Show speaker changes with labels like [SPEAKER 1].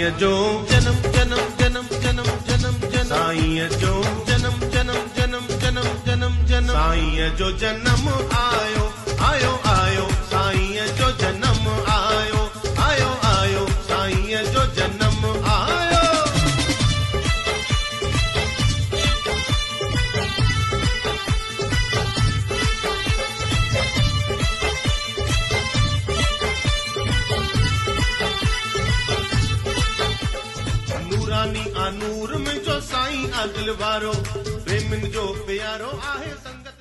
[SPEAKER 1] साईं जो जन्म जन्म जन्म जन्म जन्म जन्म साईं जो जन्म जन्म जन्म जन्म जन्म जन्म साईं जो जन्म आयो आयो आयो साईं जो जन्म आयो आयो आयो साईं जो जन्म आयो। नूरानी आ नूर में जो साईं आ दिल वारो प्रेमिन जो प्यारो आहे संगत।